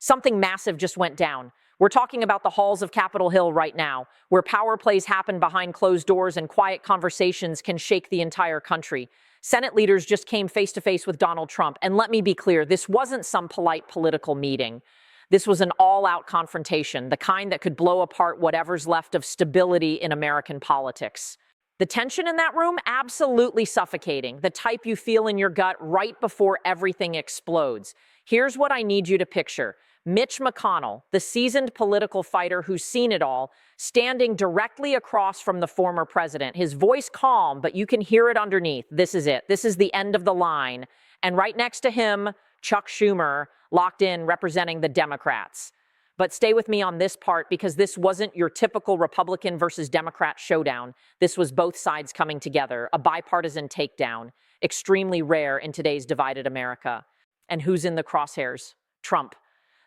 Something massive just went down. We're talking about the halls of Capitol Hill right now, where power plays happen behind closed doors and quiet conversations can shake the entire country. Senate leaders just came face to face with Donald Trump. And let me be clear, this wasn't some polite political meeting. This was an all-out confrontation, the kind that could blow apart whatever's left of stability in American politics. The tension in that room, absolutely suffocating, the type you feel in your gut right before everything explodes. Here's what I need you to picture. Mitch McConnell, the seasoned political fighter who's seen it all, standing directly across from the former president, his voice calm, but you can hear it underneath. This is it. This is the end of the line. And right next to him, Chuck Schumer, locked in representing the Democrats. But stay with me on this part, because this wasn't your typical Republican versus Democrat showdown. This was both sides coming together, a bipartisan takedown, extremely rare in today's divided America. And who's in the crosshairs? Trump.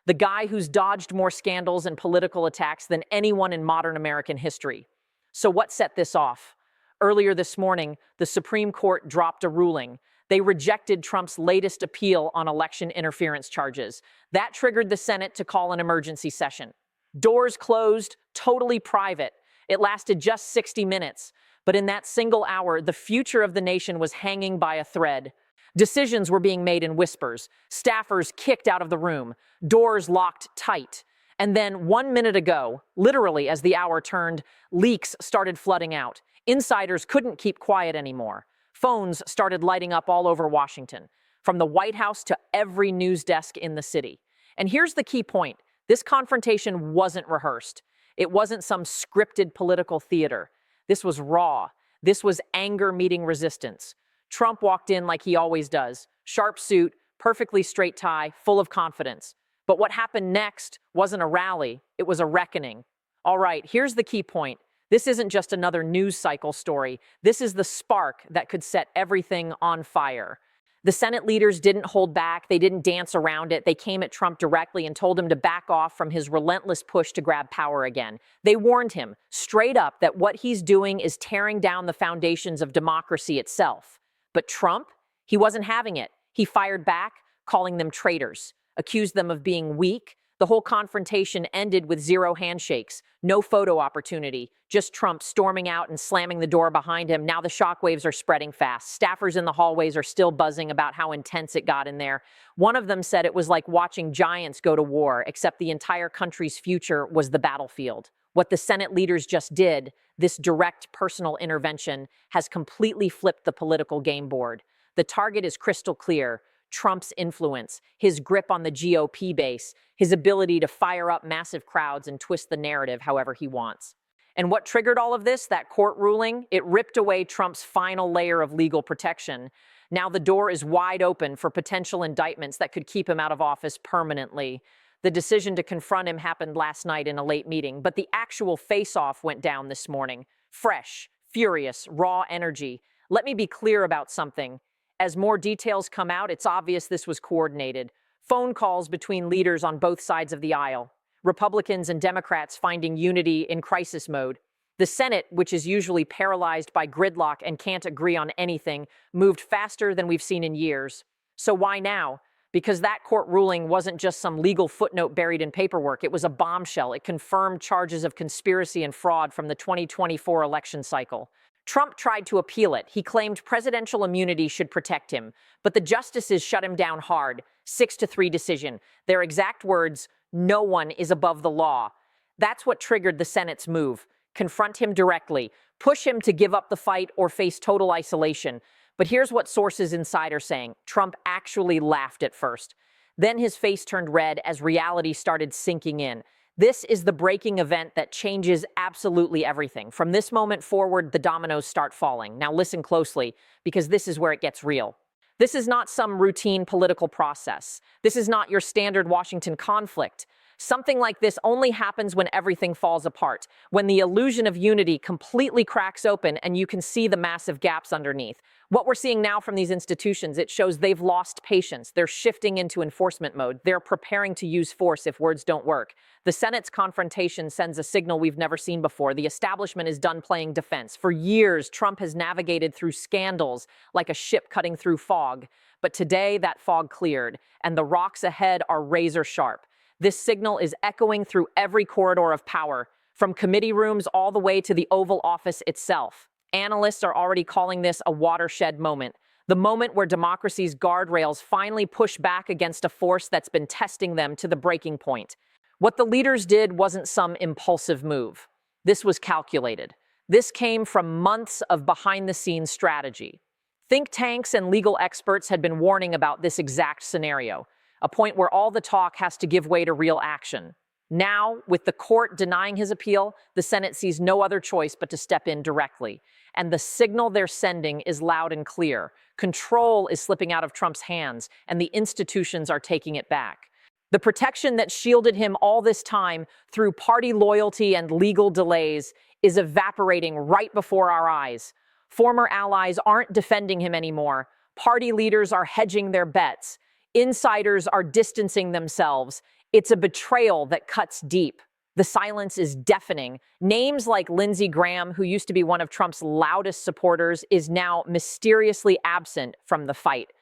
The guy who's dodged more scandals and political attacks than anyone in modern American history. So what set this off? Earlier this morning, the Supreme Court dropped a ruling. They rejected Trump's latest appeal on election interference charges. That triggered the Senate to call an emergency session. Doors closed, totally private. It lasted just 60 minutes. But in that single hour, the future of the nation was hanging by a thread. Decisions were being made in whispers, staffers kicked out of the room, doors locked tight. And then 1 minute ago, literally as the hour turned, leaks started flooding out. Insiders couldn't keep quiet anymore. Phones started lighting up all over Washington, from the White House to every news desk in the city. And here's the key point. This confrontation wasn't rehearsed. It wasn't some scripted political theater. This was raw. This was anger meeting resistance. Trump walked in like he always does. Sharp suit, perfectly straight tie, full of confidence. But what happened next wasn't a rally. It was a reckoning. All right, here's the key point. This isn't just another news cycle story. This is the spark that could set everything on fire. The Senate leaders didn't hold back. They didn't dance around it. They came at Trump directly and told him to back off from his relentless push to grab power again. They warned him straight up that what he's doing is tearing down the foundations of democracy itself. But Trump, he wasn't having it. He fired back, calling them traitors, accused them of being weak. The whole confrontation ended with zero handshakes, no photo opportunity, just Trump storming out and slamming the door behind him. Now the shockwaves are spreading fast. Staffers in the hallways are still buzzing about how intense it got in there. One of them said it was like watching giants go to war, except the entire country's future was the battlefield. What the Senate leaders just did, this direct personal intervention, has completely flipped the political game board. The target is crystal clear. Trump's influence, his grip on the GOP base, his ability to fire up massive crowds and twist the narrative however he wants. And what triggered all of this, that court ruling? It ripped away Trump's final layer of legal protection. Now the door is wide open for potential indictments that could keep him out of office permanently. The decision to confront him happened last night in a late meeting, but the actual face-off went down this morning. Fresh, furious, raw energy. Let me be clear about something. As more details come out, it's obvious this was coordinated. Phone calls between leaders on both sides of the aisle. Republicans and Democrats finding unity in crisis mode. The Senate, which is usually paralyzed by gridlock and can't agree on anything, moved faster than we've seen in years. So why now? Because that court ruling wasn't just some legal footnote buried in paperwork. It was a bombshell. It confirmed charges of conspiracy and fraud from the 2024 election cycle. Trump tried to appeal it. He claimed presidential immunity should protect him, but the justices shut him down hard. 6-3 decision. Their exact words, "No one is above the law." That's what triggered the Senate's move. Confront him directly, push him to give up the fight or face total isolation. But here's what sources inside are saying. Trump actually laughed at first. Then his face turned red as reality started sinking in. This is the breaking event that changes absolutely everything. From this moment forward, the dominoes start falling. Now listen closely, because this is where it gets real. This is not some routine political process. This is not your standard Washington conflict. Something like this only happens when everything falls apart, when the illusion of unity completely cracks open and you can see the massive gaps underneath. What we're seeing now from these institutions, it shows they've lost patience. They're shifting into enforcement mode. They're preparing to use force if words don't work. The Senate's confrontation sends a signal we've never seen before. The establishment is done playing defense. For years, Trump has navigated through scandals like a ship cutting through fog. But today, that fog cleared, and the rocks ahead are razor sharp. This signal is echoing through every corridor of power, from committee rooms all the way to the Oval Office itself. Analysts are already calling this a watershed moment, the moment where democracy's guardrails finally push back against a force that's been testing them to the breaking point. What the leaders did wasn't some impulsive move. This was calculated. This came from months of behind-the-scenes strategy. Think tanks and legal experts had been warning about this exact scenario, a point where all the talk has to give way to real action. Now, with the court denying his appeal, the Senate sees no other choice but to step in directly. And the signal they're sending is loud and clear. Control is slipping out of Trump's hands, and the institutions are taking it back. The protection that shielded him all this time through party loyalty and legal delays is evaporating right before our eyes. Former allies aren't defending him anymore. Party leaders are hedging their bets. Insiders are distancing themselves. It's a betrayal that cuts deep. The silence is deafening. Names like Lindsey Graham, who used to be one of Trump's loudest supporters, is now mysteriously absent from the fight.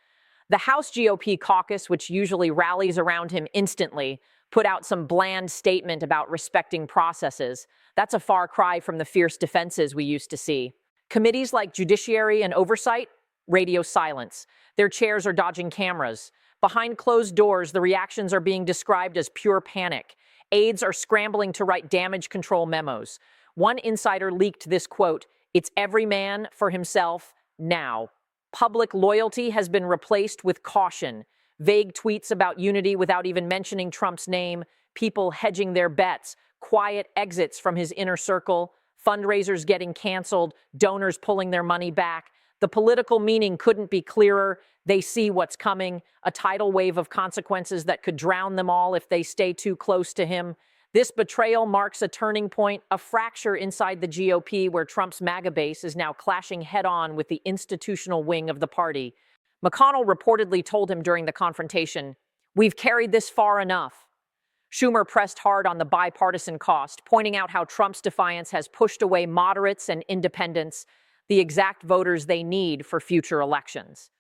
The House GOP caucus, which usually rallies around him instantly, put out some bland statement about respecting processes. That's a far cry from the fierce defenses we used to see. Committees like Judiciary and Oversight, radio silence. Their chairs are dodging cameras. Behind closed doors, the reactions are being described as pure panic. Aides are scrambling to write damage control memos. One insider leaked this quote, "It's every man for himself now." Public loyalty has been replaced with caution. Vague tweets about unity without even mentioning Trump's name, people hedging their bets, quiet exits from his inner circle, fundraisers getting canceled, donors pulling their money back. The political meaning couldn't be clearer. They see what's coming, a tidal wave of consequences that could drown them all if they stay too close to him. This betrayal marks a turning point, a fracture inside the GOP where Trump's MAGA base is now clashing head-on with the institutional wing of the party. McConnell reportedly told him during the confrontation, "We've carried this far enough." Schumer pressed hard on the bipartisan cost, pointing out how Trump's defiance has pushed away moderates and independents, the exact voters they need for future elections.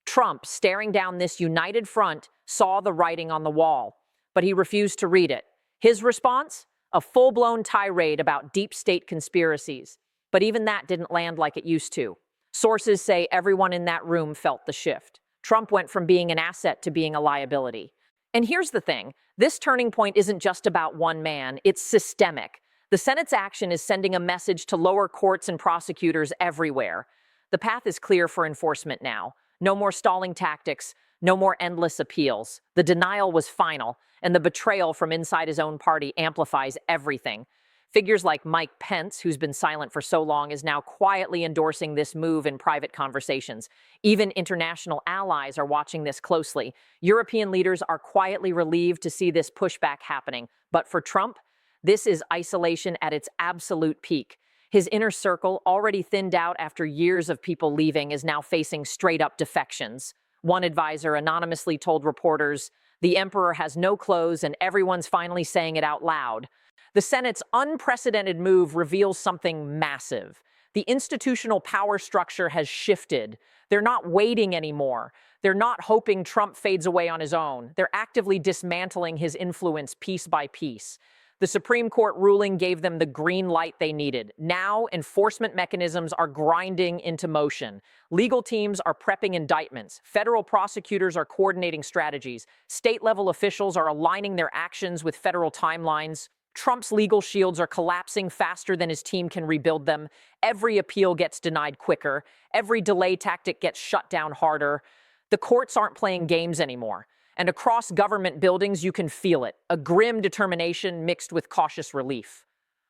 Trump, staring down this united front, saw the writing on the wall, but he refused to read it. His response? A full-blown tirade about deep state conspiracies. But even that didn't land like it used to. Sources say everyone in that room felt the shift. Trump went from being an asset to being a liability. And here's the thing. This turning point isn't just about one man. It's systemic. The Senate's action is sending a message to lower courts and prosecutors everywhere. The path is clear for enforcement now. No more stalling tactics, no more endless appeals. The denial was final, and the betrayal from inside his own party amplifies everything. Figures like Mike Pence, who's been silent for so long, is now quietly endorsing this move in private conversations. Even international allies are watching this closely. European leaders are quietly relieved to see this pushback happening. But for Trump, this is isolation at its absolute peak. His inner circle, already thinned out after years of people leaving, is now facing straight-up defections. One advisor anonymously told reporters, "The emperor has no clothes and everyone's finally saying it out loud." The Senate's unprecedented move reveals something massive. The institutional power structure has shifted. They're not waiting anymore. They're not hoping Trump fades away on his own. They're actively dismantling his influence piece by piece. The Supreme Court ruling gave them the green light they needed. Now, enforcement mechanisms are grinding into motion. Legal teams are prepping indictments. Federal prosecutors are coordinating strategies. State-level officials are aligning their actions with federal timelines. Trump's legal shields are collapsing faster than his team can rebuild them. Every appeal gets denied quicker. Every delay tactic gets shut down harder. The courts aren't playing games anymore. And across government buildings, you can feel it, a grim determination mixed with cautious relief.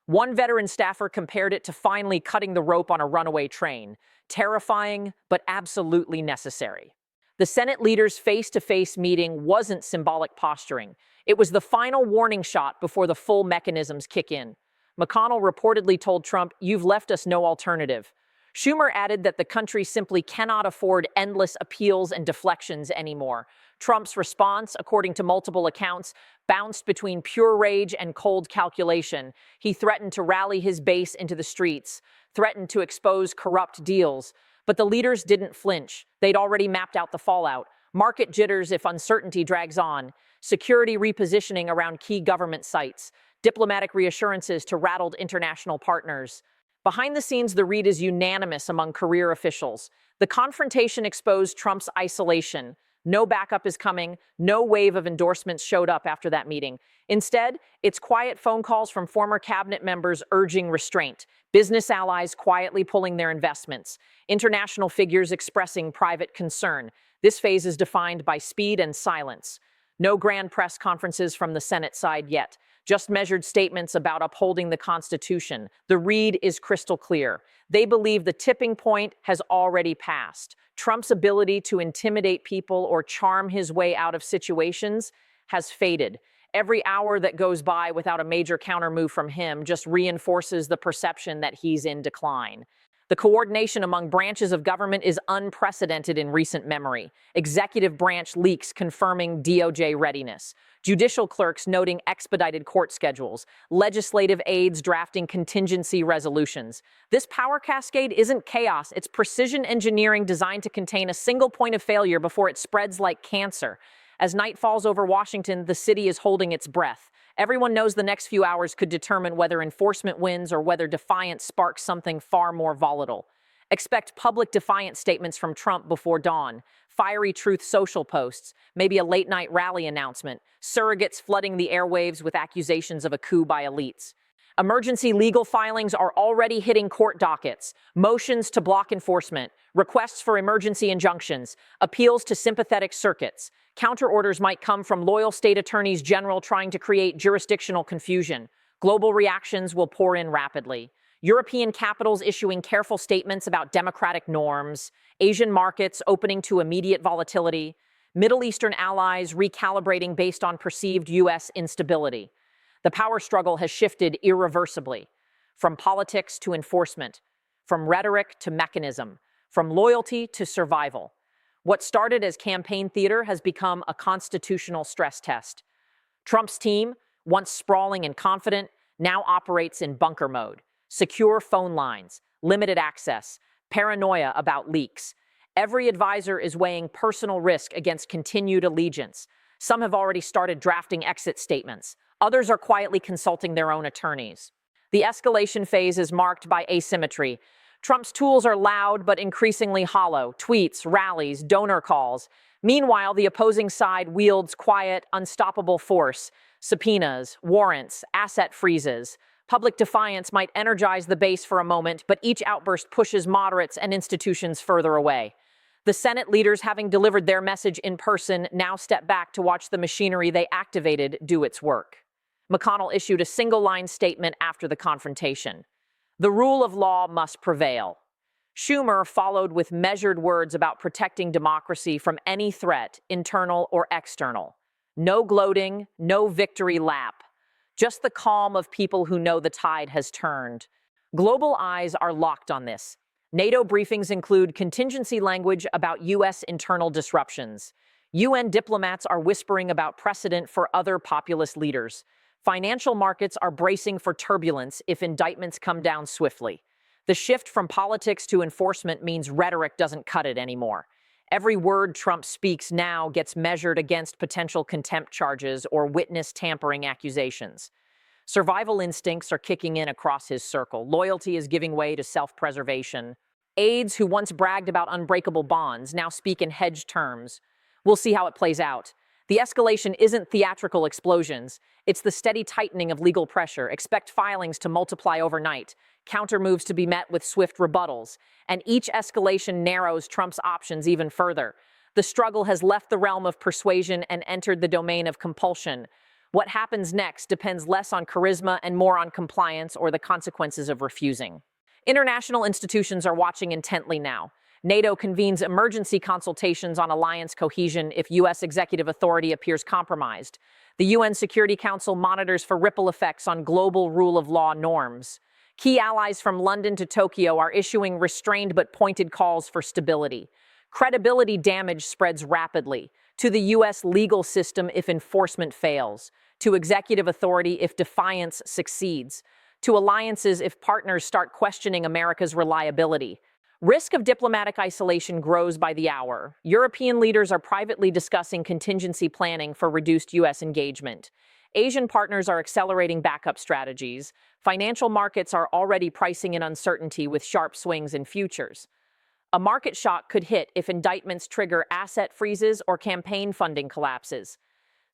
One veteran staffer compared it to finally cutting the rope on a runaway train. Terrifying, but absolutely necessary. The Senate leaders' face-to-face meeting wasn't symbolic posturing. It was the final warning shot before the full mechanisms kick in. McConnell reportedly told Trump, "You've left us no alternative." Schumer added that the country simply cannot afford endless appeals and deflections anymore. Trump's response, according to multiple accounts, bounced between pure rage and cold calculation. He threatened to rally his base into the streets, threatened to expose corrupt deals. But the leaders didn't flinch. They'd already mapped out the fallout. Market jitters if uncertainty drags on. security repositioning around key government sites, diplomatic reassurances to rattled international partners. Behind the scenes, the read is unanimous among career officials. The confrontation exposed Trump's isolation. No backup is coming. No wave of endorsements showed up after that meeting. Instead, it's quiet phone calls from former cabinet members urging restraint, business allies quietly pulling their investments, international figures expressing private concern. This phase is defined by speed and silence. No grand press conferences from the Senate side yet, just measured statements about upholding the Constitution. The read is crystal clear. They believe the tipping point has already passed. Trump's ability to intimidate people or charm his way out of situations has faded. Every hour that goes by without a major countermove from him just reinforces the perception that he's in decline. The coordination among branches of government is unprecedented in recent memory. Executive branch leaks confirming DOJ readiness. Judicial clerks noting expedited court schedules. Legislative aides drafting contingency resolutions. This power cascade isn't chaos, it's precision engineering designed to contain a single point of failure before it spreads like cancer. As night falls over Washington, the city is holding its breath. Everyone knows the next few hours could determine whether enforcement wins or whether defiance sparks something far more volatile. Expect public defiance statements from Trump before dawn, fiery Truth Social posts, maybe a late-night rally announcement, surrogates flooding the airwaves with accusations of a coup by elites. Emergency legal filings are already hitting court dockets, motions to block enforcement, requests for emergency injunctions, appeals to sympathetic circuits. Counterorders might come from loyal state attorneys general trying to create jurisdictional confusion. Global reactions will pour in rapidly. European capitals issuing careful statements about democratic norms, Asian markets opening to immediate volatility, Middle Eastern allies recalibrating based on perceived U.S. instability. The power struggle has shifted irreversibly, from politics to enforcement, from rhetoric to mechanism, from loyalty to survival. What started as campaign theater has become a constitutional stress test. Trump's team, once sprawling and confident, now operates in bunker mode. Secure phone lines, limited access, paranoia about leaks. Every advisor is weighing personal risk against continued allegiance. Some have already started drafting exit statements. Others are quietly consulting their own attorneys. The escalation phase is marked by asymmetry. Trump's tools are loud but increasingly hollow: tweets, rallies, donor calls. Meanwhile, the opposing side wields quiet, unstoppable force: subpoenas, warrants, asset freezes. Public defiance might energize the base for a moment, but each outburst pushes moderates and institutions further away. The Senate leaders, having delivered their message in person, now step back to watch the machinery they activated do its work. McConnell issued a single-line statement after the confrontation: "The rule of law must prevail." Schumer followed with measured words about protecting democracy from any threat, internal or external. No gloating, no victory lap. Just the calm of people who know the tide has turned. Global eyes are locked on this. NATO briefings include contingency language about U.S. internal disruptions. UN diplomats are whispering about precedent for other populist leaders. Financial markets are bracing for turbulence if indictments come down swiftly. The shift from politics to enforcement means rhetoric doesn't cut it anymore. Every word Trump speaks now gets measured against potential contempt charges or witness tampering accusations. Survival instincts are kicking in across his circle. Loyalty is giving way to self-preservation. Aides who once bragged about unbreakable bonds now speak in hedged terms. We'll see how it plays out. The escalation isn't theatrical explosions. It's the steady tightening of legal pressure. Expect filings to multiply overnight, countermoves to be met with swift rebuttals, and each escalation narrows Trump's options even further. The struggle has left the realm of persuasion and entered the domain of compulsion. What happens next depends less on charisma and more on compliance or the consequences of refusing. International institutions are watching intently now. NATO convenes emergency consultations on alliance cohesion if U.S. executive authority appears compromised. The UN Security Council monitors for ripple effects on global rule of law norms. Key allies from London to Tokyo are issuing restrained but pointed calls for stability. Credibility damage spreads rapidly to the U.S. legal system if enforcement fails, to executive authority if defiance succeeds, to alliances if partners start questioning America's reliability. Risk of diplomatic isolation grows by the hour. European leaders are privately discussing contingency planning for reduced U.S. engagement. Asian partners are accelerating backup strategies. Financial markets are already pricing in uncertainty with sharp swings in futures. A market shock could hit if indictments trigger asset freezes or campaign funding collapses.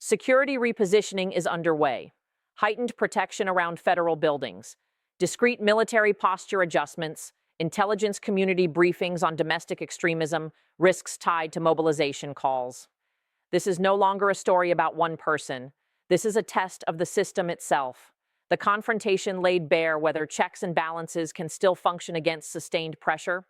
Security repositioning is underway. Heightened protection around federal buildings. Discrete military posture adjustments. Intelligence community briefings on domestic extremism. Risks tied to mobilization calls. This is no longer a story about one person. This is a test of the system itself. The confrontation laid bare whether checks and balances can still function against sustained pressure.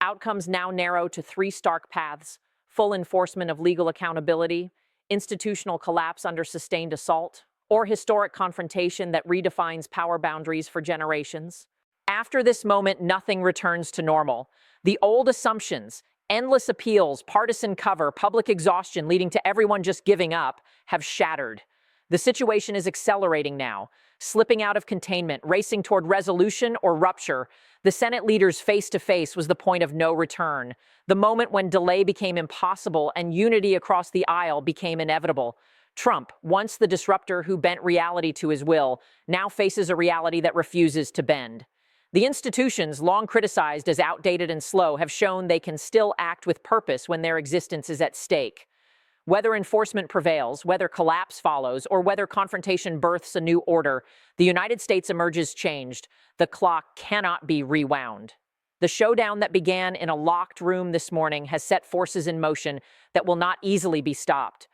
Outcomes now narrow to three stark paths: full enforcement of legal accountability, institutional collapse under sustained assault, or historic confrontation that redefines power boundaries for generations. After this moment, nothing returns to normal. The old assumptions, endless appeals, partisan cover, public exhaustion leading to everyone just giving up, have shattered. The situation is accelerating now, slipping out of containment, racing toward resolution or rupture. The Senate leaders face-to-face was the point of no return, the moment when delay became impossible and unity across the aisle became inevitable. Trump, once the disruptor who bent reality to his will, now faces a reality that refuses to bend. The institutions, long criticized as outdated and slow, have shown they can still act with purpose when their existence is at stake. Whether enforcement prevails, whether collapse follows, or whether confrontation births a new order, the United States emerges changed. The clock cannot be rewound. The showdown that began in a locked room this morning has set forces in motion that will not easily be stopped.